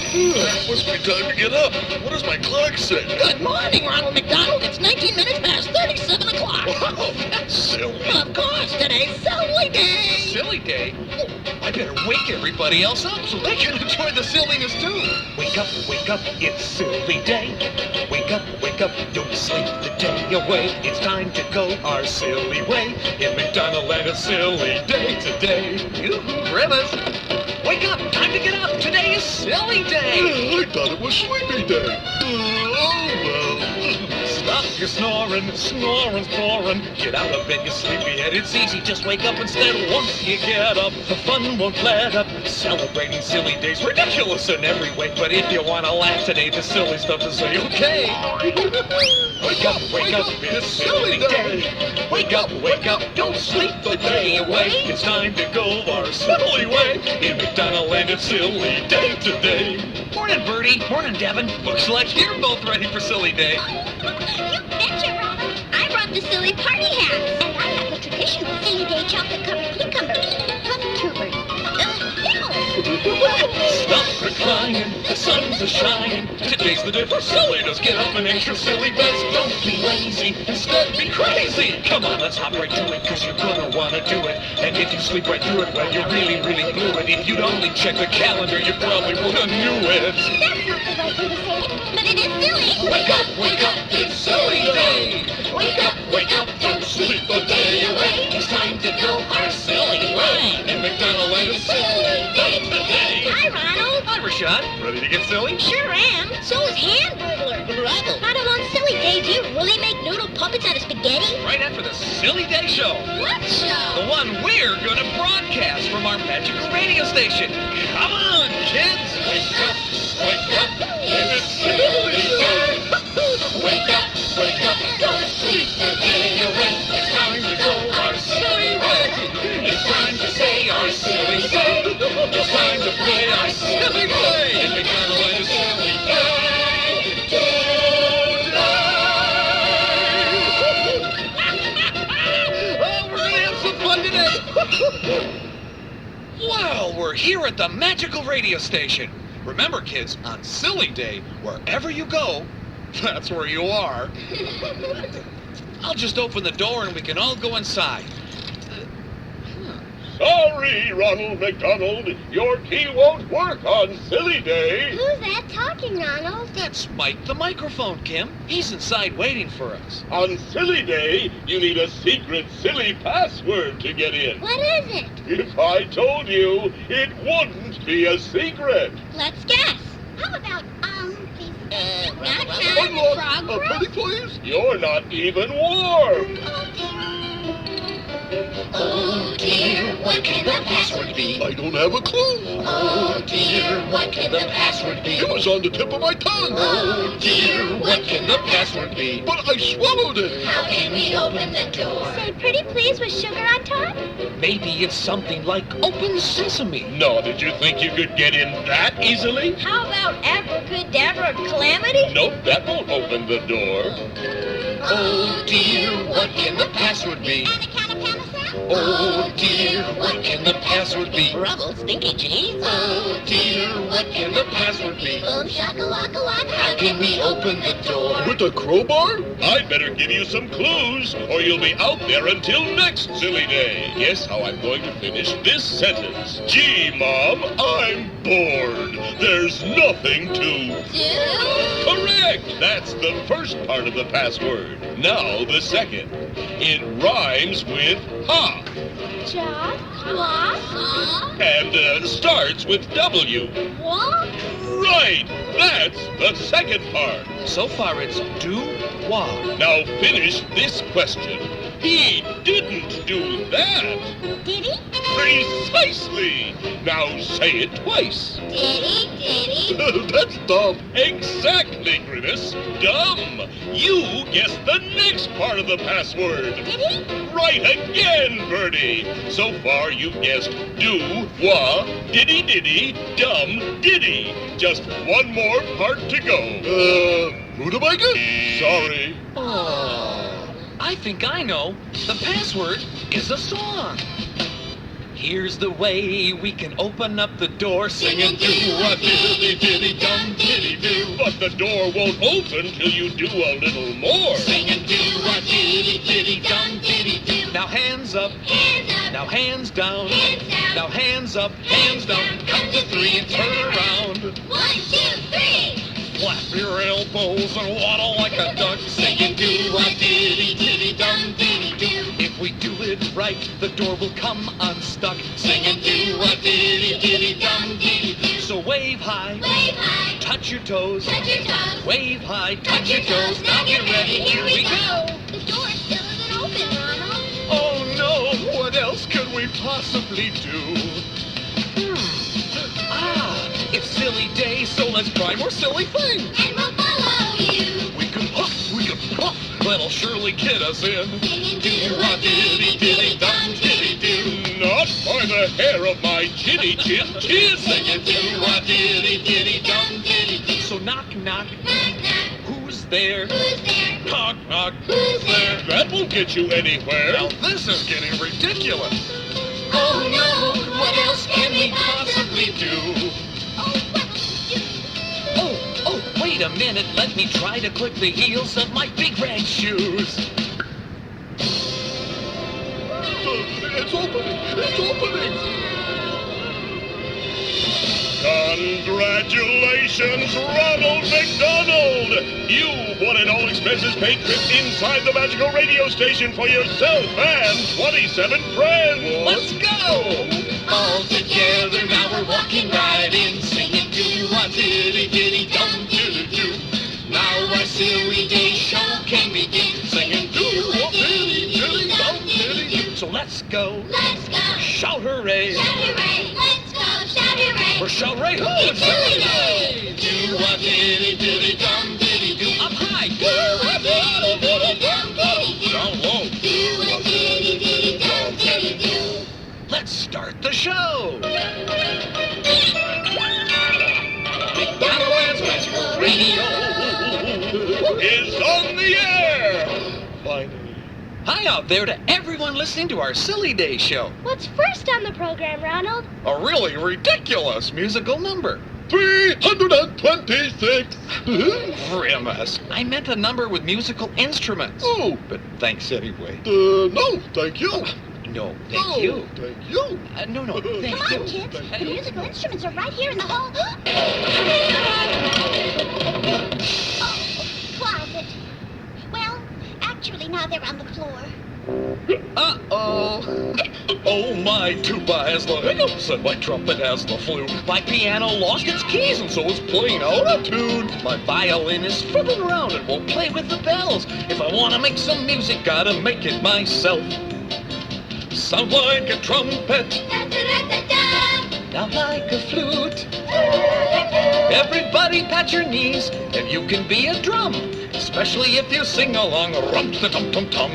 Must be time to get up. What does my clock say? Good morning, Ronald McDonald. It's 19 minutes past 37 o'clock. Wow, that's silly. Of course, today's silly day. Silly day? I better wake everybody else up so they can enjoy the silliness too. Wake up, it's silly day. Wake up, don't sleep the day away. It's time to go our silly way. In McDonald and a silly day today. Yoo-hoo, Grimace. Wake up, time to get up. Today is silly day. I thought it was sleepy day. Oh, well. Stop your snoring. Get out of bed, you sleepyhead. It's easy, just wake up instead. Once you get up, the fun won't let up. Celebrating silly days, ridiculous in every way. But if you want to laugh today, the silly stuff is okay. Wake up, it's silly day. Wake up, don't sleep the day away. It's time to go our silly way. In McDonald and it's silly day today. Morning, Bertie. Morning, Devin. Looks like you're both ready for silly day. You betcha, Ronald. I brought the silly party hat. And I have the traditional silly day chocolate-covered cucumber. Puff-tubers. Stop reclining, the sun's a-shining. Today's the day for silly. Just get up and extra silly best. Don't be lazy, instead be crazy. Come on, let's hop right to it, cause you're gonna wanna do it. And if you sleep right through it, well, you really blew it. If you'd only check the calendar, you probably would've knew it. That's not the right way to say it, but it is silly. Wake up, it's silly day. Wake up, don't sleep the day away. It's time to go our silly way. In McDonald and it's silly day today. Hi, Ronald. Hi, Rashad. Ready to get silly? Sure am. So is Hamburglar. Bravo. Ronald, on silly day, do you really make noodle puppets out of spaghetti? Right after the Silly Day Show. What show? The one we're gonna broadcast from our magical radio station. Come on, kids! Wake up, it's silly day. Wake up, don't sleep the day away. It's time to go our silly way. It's time to say our silly say. It's time to play our silly play. In McDonald and it's silly day. Oh, we're gonna have some fun today. Wow, we're here at the magical radio station. Remember, kids, on Silly Day, wherever you go, that's where you are. I'll just open the door and we can all go inside. Sorry, Ronald McDonald. Your key won't work on Silly Day. Who's that talking, Ronald? That's Mike, the microphone, Kim. He's inside waiting for us. On Silly Day, you need a secret silly password to get in. What is it? If I told you, it wouldn't be a secret. Let's guess. How about, not One found more. progress? Pretty please? You're not even warm. Oh dear, what can the password be? I don't have a clue. Oh dear, what can the password be? It was on the tip of my tongue. Oh dear, what can the Password be. But I swallowed it. How can we open the door? Say pretty please with sugar on top? Maybe it's something like Open Sesame. No, did you think you could get in that easily? How about abracadabra calamity? Nope, that won't open the door. Oh dear, what can the password be? Oh dear, what can the password be? Bravo, stinky cheese. Oh dear, what can the password be? Boom shakalaka-laka. How can we open the door? With a crowbar? I'd better give you some clues, or you'll be out there until next Silly Day. Guess how I'm going to finish this sentence. Gee, Mom, I'm bored. There's nothing to... Do? Correct! That's the first part of the password. Now the second. It rhymes with ha. Ja? Wa? And starts with W. Wa? Right! That's the second part. So far it's do, wa. Now finish this question. He didn't do that. Did he? Precisely. Now say it twice. Did he? That's dumb. Exactly, Grimace. Dumb. You guessed the next part of the password. Did he? Right again, Birdie. So far you've guessed do, wa, diddy, dumb, diddy. Just one more part to go. Rutabaga? Sorry. Oh, I think I know. The password is a song. Here's the way we can open up the door singing do a diddly diddy the door won't open till you do a little more. Sing and do a diddy-diddy-dum, diddy-do. Now hands up. Hands up. Now hands down. Hands down. Now hands up, hands down. Count to three and turn around. 1, 2, 3. Flap your elbows and waddle like a duck. Sing and do a diddy-diddy-dum, diddy-do. If we do it right, the door will come unstuck. Sing and do a diddy-diddy-dum, diddy-do. So wave high, Wave high. touch your toes. Touch your toes. Wave high, touch your toes. Now get ready, here we go. The door still isn't open, Ronald. Oh no, what else could we possibly do? It's silly day, so let's try more silly things. And we'll follow you. We can puff, that'll surely get us in. Sing and Do do a diddy-diddy-dum, diddy-do. Not by the hair of my chinny chin chin. Sing and do a diddy-diddy-dum, diddy-do. So knock, knock, Knock, knock. who's there? Who's there? Knock, knock, Who's there? That won't get you anywhere. Now this is getting ridiculous. Oh no, what else can we possibly do? Oh, wait a minute, let me try to clip the heels of my big red shoes. It's opening. Congratulations, Ronald McDonald! You won an all-expenses paid trip inside the magical radio station for yourself and 27 friends! Let's go! All together now we're walking right in, singing do a diddy-diddy-dum, diddy-do. Now our silly day show can begin, singing do a diddy-diddy-dum, diddy-do. So let's go. Let's go. Shout hooray! Shout hooray. Let's go. Shout hooray. Or shout hooray! It's silly day. Do a diddy-diddy-dum, diddy-do. Up high! Do a diddy-diddy-dum, diddy-do. Down low! Do a diddy-diddy-dum, diddy-do. Let's start the show! McDonald's Magical Radio. Is on the air! Finally. Hi out there to everyone listening to our Silly Day show. What's first on the program, Ronald? A really ridiculous musical number. 326! Grimace. I meant a number with musical instruments. Oh, But thanks anyway. no, thank you. No, thank you. Thank you. No, thank Come you. on, kids. The musical instruments are right here in the hall. Oh, closet. Well, actually, now they're on the floor. Uh-oh. Oh, my tuba has the hiccups and my trumpet has the flu. My piano lost its keys and so it's playing out of tune. My violin is fiddling around and won't play with the bells. If I want to make some music, gotta make it myself. Sound like a trumpet, Da-da-da-da-da. now like a flute. Everybody pat your knees and you can be a drum, especially if you sing along rum-ta-tum-tum-tum.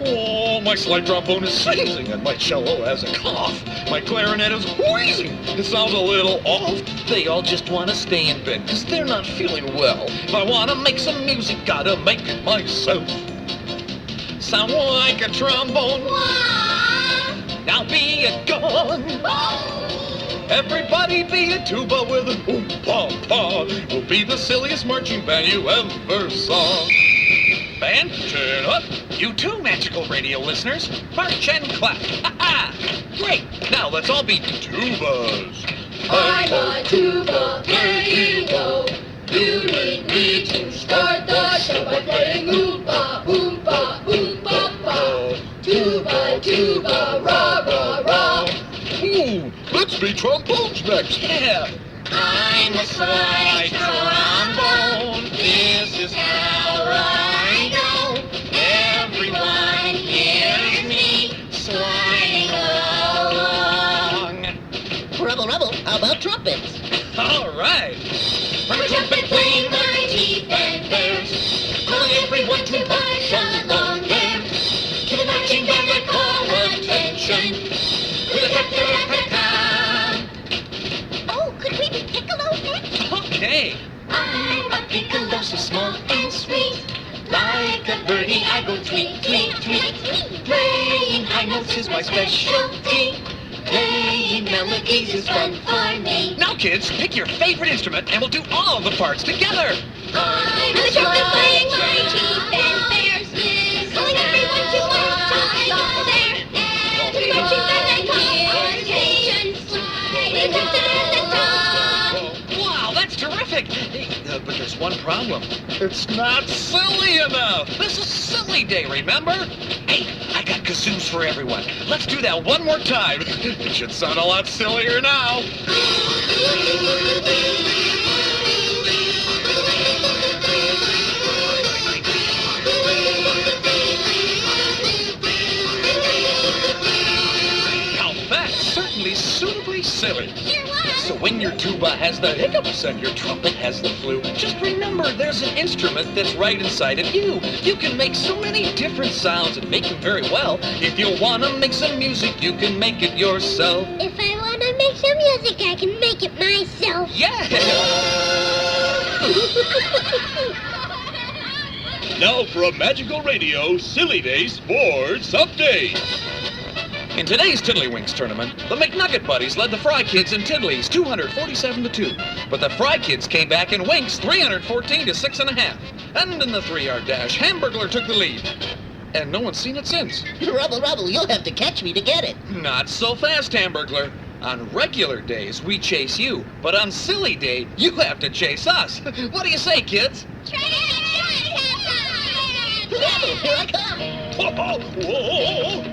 Oh, my slide trombone is sneezing and my cello has a cough. My clarinet is wheezing. It sounds a little off. They all just want to stay in bed because they're not feeling well. If I want to make some music, gotta make it myself. Sound like a trombone, Wah. now be a gong. Everybody be a tuba with an oom-pa-pa. We'll be the silliest marching band you ever saw. Band, turn up. You too, magical radio listeners. March and clap. Ha-ha! Great. Now let's all be tubas. I'm a tuba playing go. You need me to start the show by playing oompa, oompa, oompa, pa. Tuba, tuba, rah, rah, rah. Ooh, let's be trombones next. Yeah. I'm a slide trombone. This is how I go. Everyone hears me sliding along. Rubble, rubble, how about trumpets? All right. I'm a trumpet playing my teeth and fairs, calling everyone to march along there. To the marching band I call attention. With a ta-ta-ta-ta. Oh, could we be piccolo next? Okay. I'm a piccolo so small and sweet. Like a birdie I go tweet, tweet, tweet. Playing high notes is my specialty. Playing melodies is fun for me. Now kids, pick your favorite instrument and we'll do all of the parts together. I'm the trumpet playing my chief and bears this. Calling everyone to march on there. And to my chief and I come. Attention, slide at the top. Wow, that's terrific. Hey, but there's one problem. It's not silly enough. This is Silly Day, remember? Hey, I got kazoos for everyone. Let's do that one more time. It should sound a lot sillier now. Now that's certainly suitably silly. So when your tuba has the hiccups and your trumpet has the flu, just remember there's an instrument that's right inside of you. You can make so many different sounds and make them very well. If you want to make some music, you can make it yourself. If I want to make some music, I can make it myself. Yeah! Now for a magical radio Silly Day Sports Update. In today's Tiddlywinks tournament, the McNugget Buddies led the Fry Kids in Tiddlies 247-2. But the Fry Kids came back in Winks 314-6.5. And in the 3-yard dash, Hamburglar took the lead. And no one's seen it since. Rubble, you'll have to catch me to get it. Not so fast, Hamburglar. On regular days, we chase you. But on Silly Day, you have to chase us. What do you say, kids? Rubble, here I come. Whoa!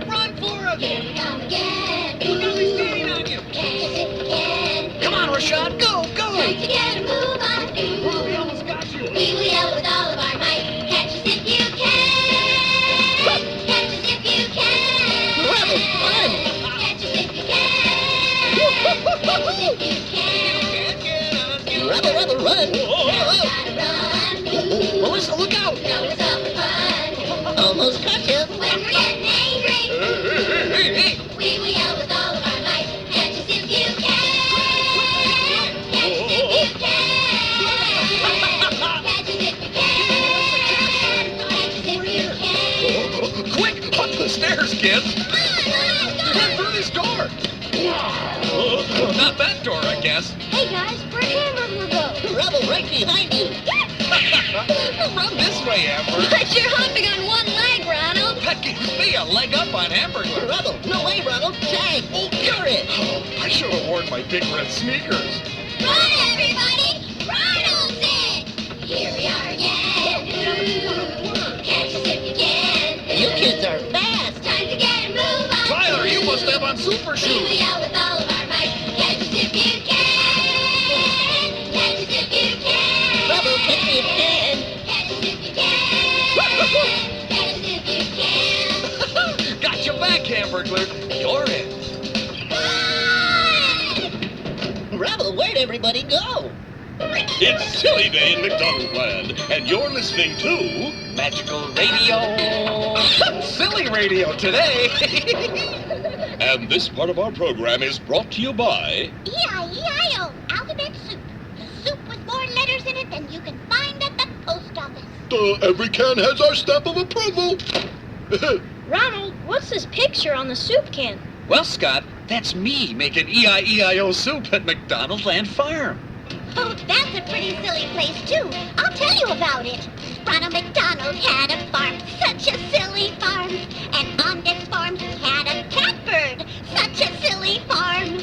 Run for it! Here we come again. Look how he's beating on you. Catch us if we can. Come on, Rashad, go! Time to get a move on. We almost got you. We will yell with all of our might. Catch us if you can. Catch us if you can. Rubble, fun. Catch us if you can. Catch us if you can. Rubble, run. Gotta run. Melissa, look out! Know it's all for fun. Almost caught you. When we're getting angry, Hey! we will yell with all of our might. Catch us if you can. Catch us if you can. Catch us if you can. Catch us if you can. Quick, up the stairs, kids! Get through this door! Not that door, I guess. Hey guys, where'd Hamburglar go? Rubble, right behind you. Run this way, Amber. But you're hopping on one leg, Ronald. That gives me a leg up on Hamburglar. Rubble, no way, Ronald. Tag. You're it. I should have worn my big red sneakers. Run, everybody! Ronald's it! Here we are again. Catch us if you can. You kids are fast. Time to get a move on. Tyler, you must have on super We will shoes. yell with all of our might. Catch us if you can. Catch us if you can. Rubble, catch me if you can. Catch us if you can. Catch us if you can. Got your back, Hamburglar. You're it. Rubble, where'd everybody go? It's Silly Day in McDonald Land, and you're listening to... Magical radio. Silly radio today. And this part of our program is brought to you by... E-I-E-I-O, alphabet soup. Soup with more letters in it than you can find at the post office. Every can has our stamp of approval. Ronald, what's this picture on the soup can? Well, Scott, that's me making E-I-E-I-O soup at McDonald Land Farm. Oh, that's a pretty silly place, too. I'll tell you about it. Ronald McDonald had a farm, such a silly farm. And on this farm he had a catbird, such a silly farm.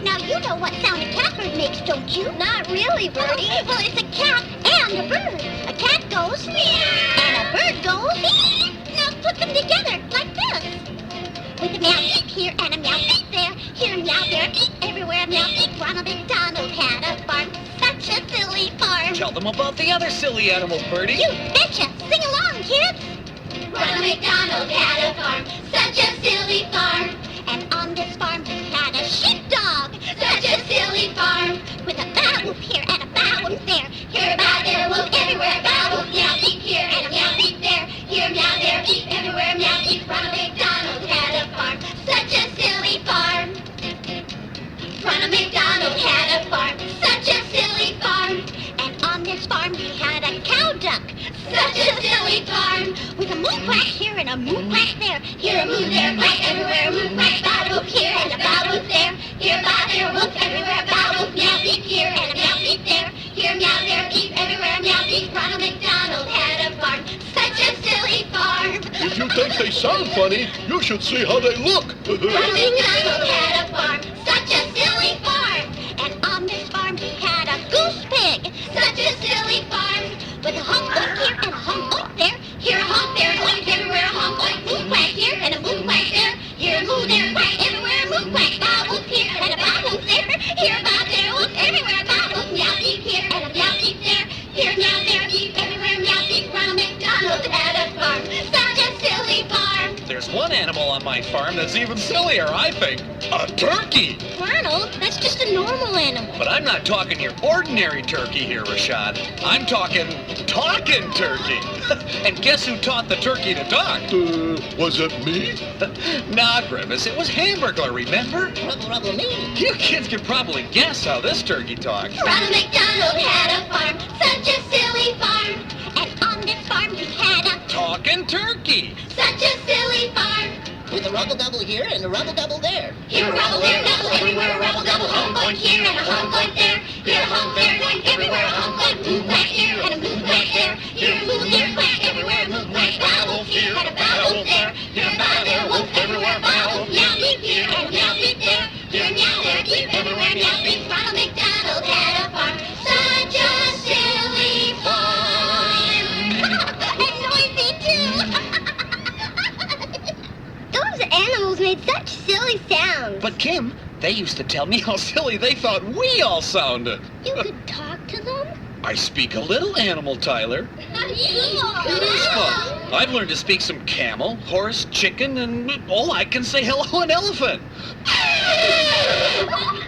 Now you know what sound a catbird makes, don't you? Not really, Birdie. Well, it's a cat and a bird. A cat goes meow, and a bird goes beep. Now put them together like this. With a meow beep here and a meow beep there. Here a meow there, beep everywhere, meow beep. Ronald McDonald had a farm, such a silly farm. Tell them about the other silly animals, Birdie. You betcha! Sing along, kids! Ronald McDonald had a farm, such a silly farm. And on this farm he had a sheepdog, Such a silly farm. with a bow whoop here and a bow whoop there. Here a bow, there a whoop, everywhere a bow whoop, meow beep here and a meow beep there. Here a meow, there a beep, everywhere a meow beep. Ronald McDonald had a farm, such a silly farm. Ronald McDonald had a farm, such a silly farm. And on this farm he had a cow duck, Such a silly farm. with a moo quack here and a moo quack there. Here a moo, there a quack, everywhere a moo quack. Bow whoop here and a bow whoop there. Here a bow, there a whoop, everywhere a bow whoop. Meow beep think they sound funny, you should see how they look. Ronald McDonald had a farm, such a silly farm. And on this farm he had a goose pig, such a silly farm. With a honk oink here and a honk oink there, here a honk, there a oink, everywhere a honk oink, moo quack here and a moo quack there, here a moo, there a quack, everywhere a moo quack, bow whoop here and a bow whoop there, here a bow, there a whoop, everywhere a bow whoop, meow beep here and a meow beep there, here meow, there a beep, everywhere meow beep. Ronald McDonald had a farm, such a silly farm. There's one animal on my farm that's even sillier, I think. A turkey! Ronald, that's just a normal animal. But I'm not talking your ordinary turkey here, Rashad. I'm talking talking turkey. And guess who taught the turkey to talk? Was it me? Nah, Grimace, it was Hamburglar, remember? Rubble me. You kids can probably guess how this turkey talks. Ronald McDonald had a farm, such a silly farm. And on this farm he had a Talking turkey! such a silly farm. With a rubble double here and a rubble double there. Here a rubble, there a double, everywhere a rubble double, honk oink here and a honk oink there. Here a honk, there a oink, everywhere a honk oink, moo quack here and a moo quack there. Here a moo, there a quack, everywhere a moo quack, bow woof here and a bow woof there. Here a bow, there a woof, everywhere a bow woof, meow beep here and a meow beep there. Here a meow, there a beep, everywhere meow beep. Ronald McDonald had a farm, such a silly farm. And noisy too. Those animals made such silly sounds. But Kim, they used to tell me how silly they thought we all sounded. You could talk to them? I speak a little animal, Tyler. It is fun. I've learned to speak some camel, horse, chicken, and I can say hello an elephant.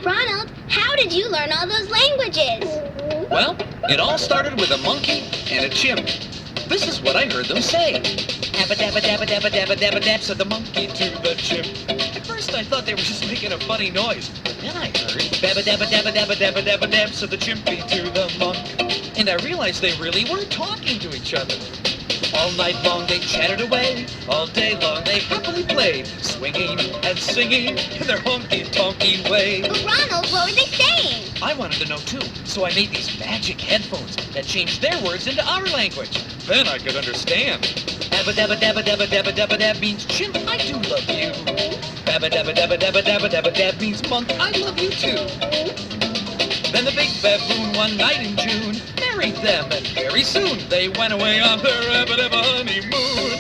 Ronald, how did you learn all those languages? Well, it all started with a monkey and a chimp. This is what I heard them say. Dabba dabba dabba dabba dabba dabba dab, said the monkey to the chimp. At first I thought they were just making a funny noise, but then I heard dabba dabba dabba dabba dabba dabba dab, said the chimpy to the monk. And I realized they really were talking to each other. All night long they chattered away, all day long they happily played, swinging and singing in their honky-tonky way. But Ronald, what were they saying? I wanted to know too, so I made these magic headphones that changed their words into our language. Then I could understand. Dabba dabba dabba dabba dabba dabba dab means chimp, I do love you. Dabba dabba dabba dabba dabba dabba dab means monk, I love you too. Then the big baboon one night in June married them, and very soon they went away on their rabba-dabba honeymoon.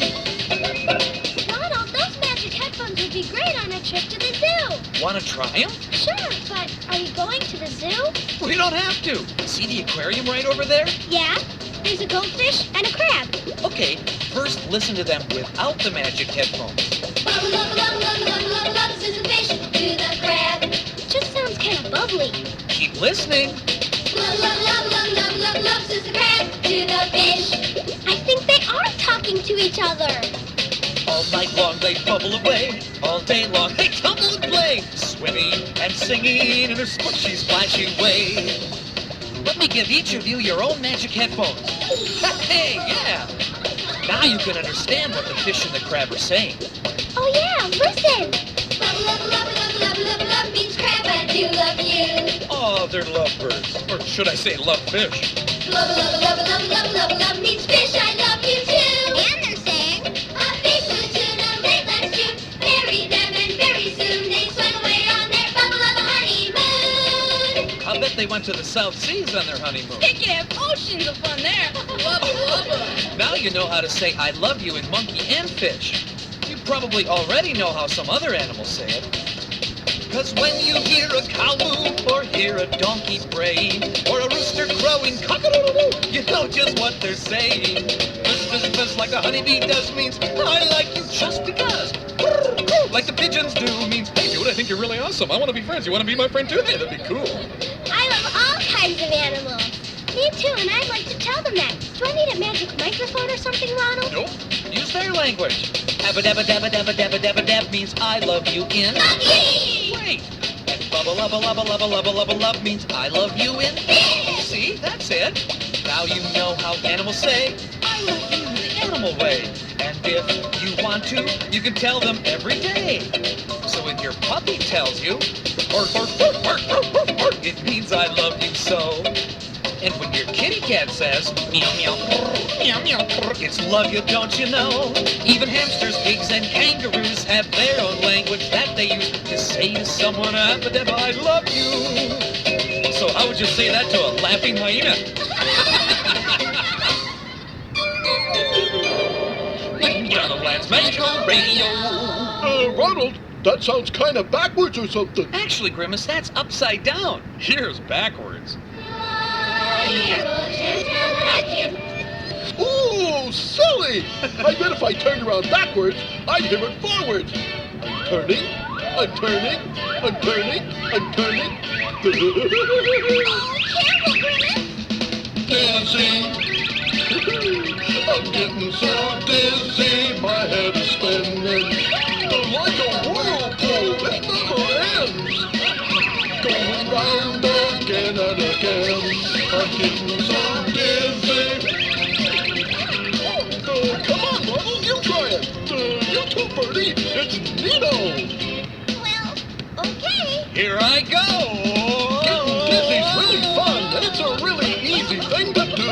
Ronald, those magic headphones would be great on a trip to the zoo. Want to try them? Sure, but are we going to the zoo? We don't have to. See the aquarium right over there? Yeah, there's a goldfish and a crab. Okay, first listen to them without the magic headphones. Bubble, bubble, bubble, bubble, bubble, bubble, bubble, says the fish to the crab. Just sounds kind of bubbly. Keep listening. Love, love, love, love, love, love, love, says the crab to the fish. I think they are talking to each other. All night long they bubble away, all day long they tumble and play, swimming and singing in a squishy, splashy way. Let me give each of you your own magic headphones. Hey, yeah! Now you can understand what the fish and the crab are saying. Oh yeah, listen. Bubble, bubble, bubble, bubble, bubble, bubble, love means crab, I do love you. Oh, they're lovebirds. Or should I say love fish? Love, love, love, love, love, love, love means fish, I love you too. And they're saying, a fish flew to the lake last June, married them, and very soon they swam away on their bubble of a honeymoon. I'll bet they went to the South Seas on their honeymoon. They can have oceans of fun there. Wubba wubba. Now you know how to say I love you in monkey and fish. You probably already know how some other animals say it. 'Cause when you hear a cow moo, or hear a donkey bray, or a rooster crowing cock-a-doodle-doo, you know just what they're saying. Fizz, fizz, fizz, like a honeybee does means I like you just because. Like the pigeons do means, hey dude, I think you're really awesome. I want to be friends. You want to be my friend too? Hey, that'd be cool. I love all kinds of animals. Me too, and I'd like to tell them that. Do I need a magic microphone or something, Ronald? Nope. Use their language. Dabba dabba dabba dabba dabba dabba dab means I love you in. Monkey! Wait. And bubba lubba lubba lubba lubba lubba love means I love you in. See, that's it. Now you know how animals say I love you the animal way. And if you want to, you can tell them every day. So if your puppy tells you, it means I love you so. And when your kitty cat says, meow meow, It's love you, don't you know? Even hamsters, pigs, and kangaroos have their own language that they use to say to someone, I love you. So how would you say that to a laughing hyena? McDonald's Magical Radio. Ronald, that sounds kind of backwards or something. Actually, Grimace, that's upside down. Here's backwards. Ooh, silly! I bet if I turned around backwards, I'd hear it forwards. I'm turning, I'm turning, I'm turning, I'm turning. Careful, Grimace. Dizzy. I'm getting so dizzy, my head is spinning. Like a whirlpool, it never ends. Going round again and again. I'm getting so dizzy. Come on, Ronald, you try it. You too, Bertie. It's Nino. Well, okay. Here I go. Getting dizzy's really fun, and it's a really easy thing to do.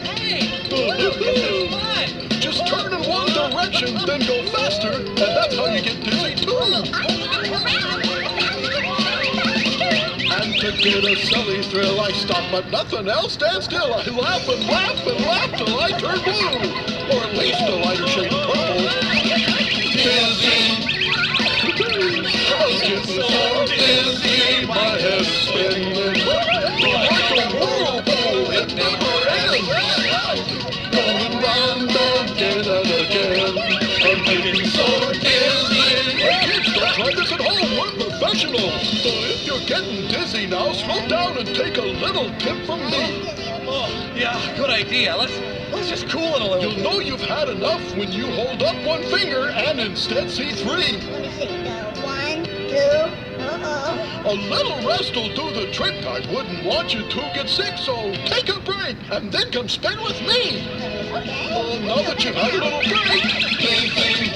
Hey, this is fun. Just turn in one direction, then go faster, and that's how you get dizzy too. And to get a silly thrill, I stop at nothing else, stand still. I laugh and laugh and laugh till I turn blue, or at least a lighter shade of purple. Dizzy. I'm getting so dizzy, my head's spinning. Like a whirlpool, it never ends. Going round again and again. I'm getting so dizzy. Kids, don't try this at home. We're professionals. So if you're getting dizzy now, slow down and take a little tip from me. Oh, yeah, good idea. Let's just cool it a little. You'll know you've had enough when you hold up one finger and instead see three. Let me see. 1, 2. A little rest will do the trick. I wouldn't want you to get sick, so take a break and then come spend with me. Okay. Oh, now that you've had a little break. Dizzy.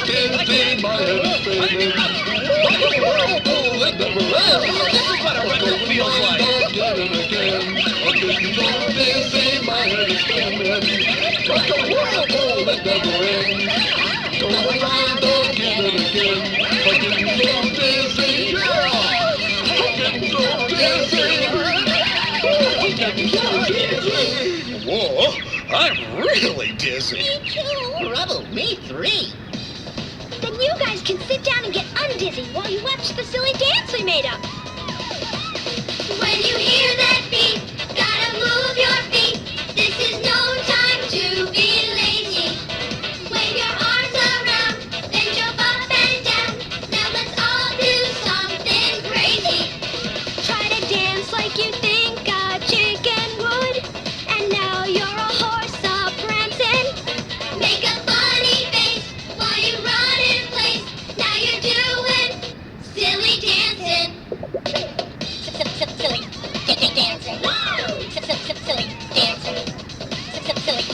Dizzy, my head is spinning. Like a whirlpool, it never ends. This is what a record feels like. Again and again. I'm getting so dizzy, my head is spinning. Like a whirlpool, it never ends. Going round again and again. I'm getting so dizzy, yeah. I'm getting so dizzy. I'm getting so dizzy. Whoa, I'm really dizzy. Me too. Bravo, me 3. Then you guys can sit down and get undizzy while you watch the silly dance we made up. When you hear that beat, gotta move your feet. This is no time to be lazy. Wave your arms around, then jump up and down. Now let's all do something crazy. Try to dance like you think a chicken would. And now you're a horse a-prancing. Make a funny face while you run in place. Now you're doing silly dancing. Silly dancing. Silly dancing. Silly.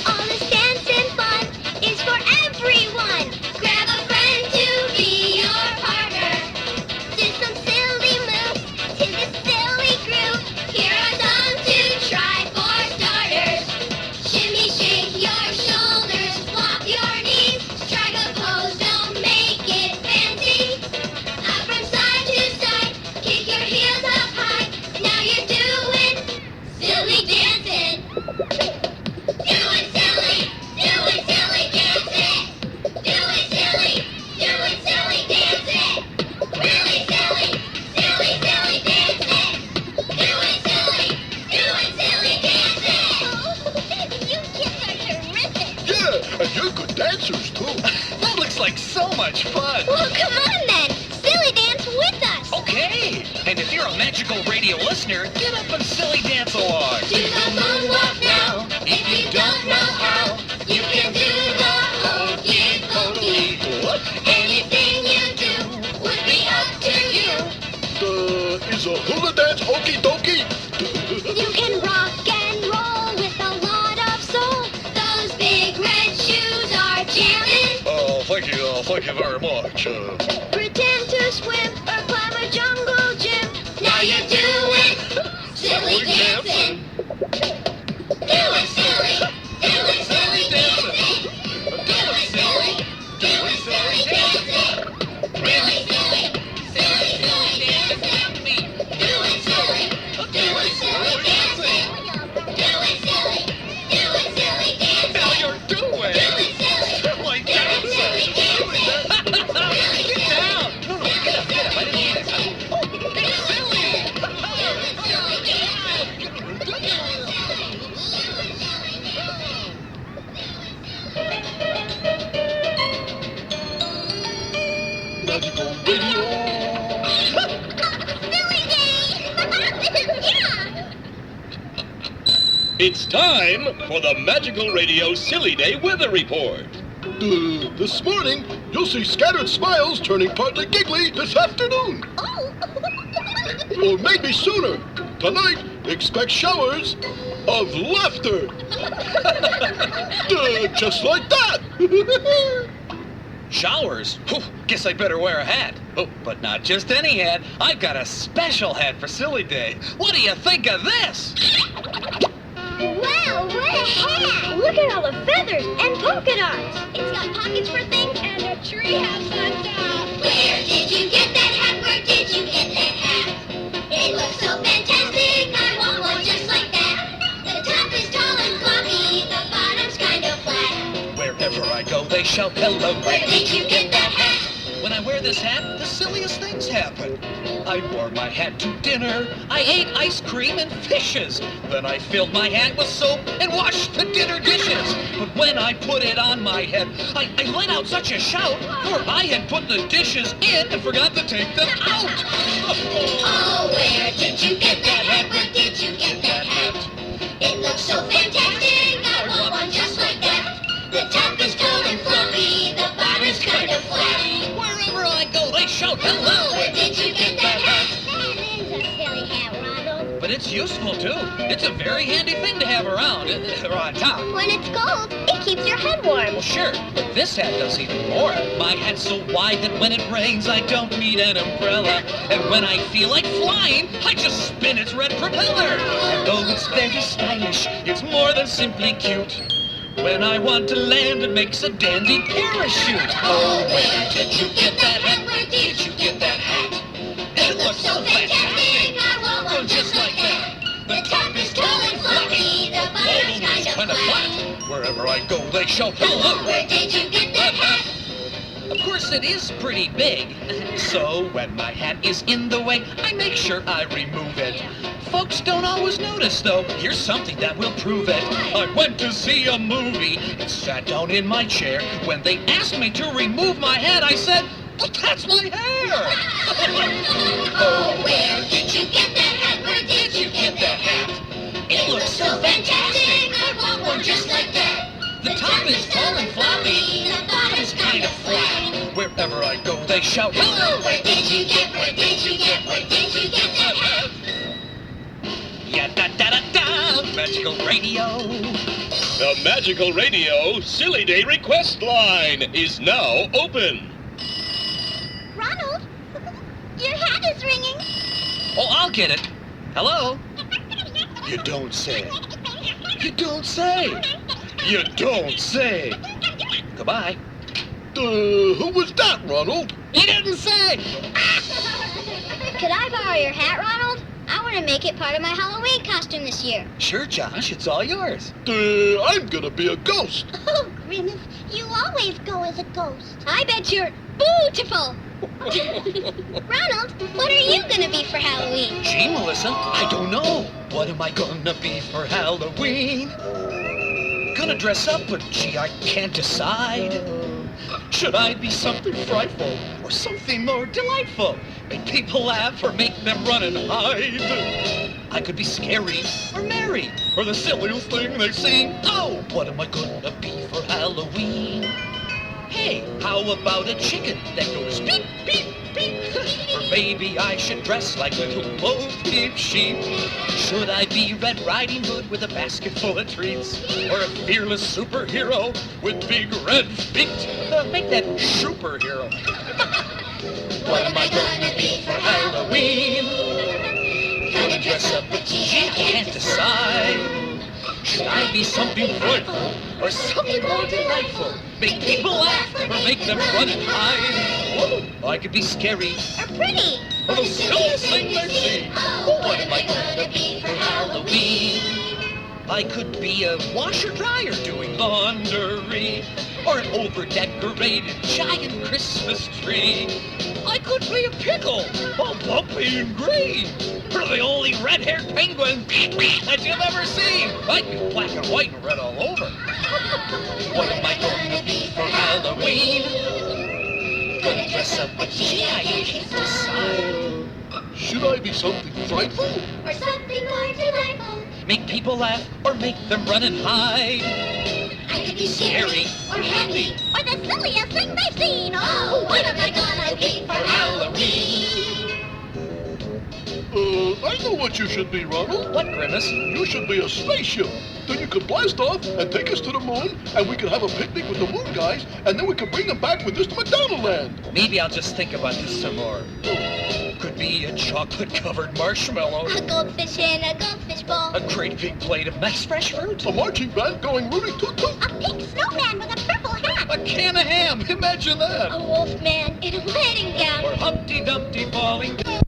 All this dancing fun is for everyone. Grab a friend to be your partner. Do some silly moves to this silly groove. Here are some to try for starters. Shimmy, shake your shoulders, flop your knees. Strike a pose, don't make it fancy. Up from side to side, kick your heels up high. Now you're doing silly dancing. Doing silly dancing. Doing silly dancing. Really silly dancing. Doing silly dancing. You kids are terrific. Yeah, and you're good dancers, too. That looks like so much fun. Well, come on then. Silly dance with us. Okay, and if you're a magical radio listener, get up and silly dance along. Do the moonwalk now. If you don't know how, you can do the hokey pokey. Anything you do would be up to you. Is a hula dance okie dokie? You can rock and roll with a lot of soul. Those big red shoes are jamming. Thank you very much. Pretend to swim or climb a jungle gym. Now you're doing silly dancing. It's time for the Magical Radio Silly Day Weather Report. This morning, you'll see scattered smiles turning partly giggly this afternoon. Oh! Or maybe sooner. Tonight, expect showers of laughter. Just like that. Showers? Whew, guess I better wear a hat. Oh, but not just any hat. I've got a special hat for Silly Day. What do you think of this? Wow, what a hat! Look at all the feathers and polka dots. It's got pockets for things and a treehouse on top. Where did you get that hat? Where did you get that hat? It looks so fantastic. I want one just like that. The top is tall and floppy. The bottom's kind of flat. Wherever I go, they shout hello. Where did you get that hat? When I wear this hat, the silliest things happen. I wore my hat to dinner. I ate ice cream and fishes. Then I filled my hat with soap and washed the dinner dishes. But when I put it on my head, I let out such a shout, for I had put the dishes in and forgot to take them out. Oh, where did you get that hat? Where did you get that hat? It looks so fantastic. I want one just like that. The top is tall and floppy. The bottom's kind of flat. Wherever I go, they shout hello. Where did you get that hat? That is a silly hat, Ronald. But it's useful, too. It's a very handy thing to have around, or on top. When it's cold, it keeps your head warm. Well, sure, but this hat does even more. My hat's so wide that when it rains, I don't need an umbrella. And when I feel like flying, I just spin its red propeller. And though it's very stylish, it's more than simply cute. When I want to land, it makes a dandy parachute. Oh, where did you get that hat? Where did you get that hat? It looks so fantastic. I want one just like that. The top is tall and floppy. The bottom's kind of flat. Wherever I go, they shout hello. Where did you get that hat? Of course, it is pretty big. So when my hat is in the way, I make sure I remove it. Folks don't always notice, though. Here's something that will prove it. I went to see a movie and sat down in my chair. When they asked me to remove my hat, I said, well, that's my hair. Oh, where did you get that hat? Where did you get that hat? It looks so fantastic. I want one just like that. The top is tall and floppy. The bottom's kind of flat. Wherever I go, they shout hello. Where did you get that hat? Ya-da-da-da-da, Magical Radio. The Magical Radio Silly Day Request Line is now open. Ronald, your hat is ringing. Oh, I'll get it. Hello? You don't say. You don't say. You don't say. Goodbye. Who was that, Ronald? He didn't say. Could I borrow your hat, Ronald? I want to make it part of my Halloween costume this year. Sure, Josh, it's all yours. I'm gonna be a ghost. Oh, Grimace, you always go as a ghost. I bet you're beautiful. Ronald, what are you gonna be for Halloween? Gee, Melissa, I don't know. What am I gonna be for Halloween? Gonna dress up, but gee, I can't decide. Should I be something frightful or something more delightful? Make people laugh or make them run and hide? I could be scary or merry or the silliest thing they sing. Oh, what am I gonna be for Halloween? Hey, how about a chicken that goes beep, beep, beep? Or maybe I should dress like little bo-peep sheep. Should I be Red Riding Hood with a basket full of treats? Or a fearless superhero with big red feet? Make that superhero. What am I gonna be for Halloween? Gonna dress up, but gee, I can't decide. Should I be something frightful or something more delightful? Make people laugh or make them run and hide? Oh, I could be scary Or pretty. or the silliest thing they see. Oh, what am I gonna be for Halloween? I could be a washer-dryer doing laundry, or an over-decorated giant Christmas tree. I could be a pickle, all bumpy and green, or the only red-haired penguin that you've ever seen. I'd be black and white and red all over. What am I gonna be for Halloween? Gonna dress up, but gee, I can't decide. Should I be something frightful? Or something more delightful? make people laugh, or make them run and hide. I could be scary or happy. Or the silliest thing they've seen. Oh, what am I gonna be for Halloween? I know what you should be, Ronald. What, Grimace? You should be a spaceship. Then you could blast off and take us to the moon, and we could have a picnic with the moon guys, and then we could bring them back with us to McDonald land. Maybe I'll just think about this some more. Could be a chocolate-covered marshmallow. A goldfish in a goldfish bowl. A great big plate of nice fresh fruit. A marching band going rooty toot toot. A pink snowman with a purple hat. A can of ham. Imagine that. A wolf man in a wedding gown. Or Humpty Dumpty falling down.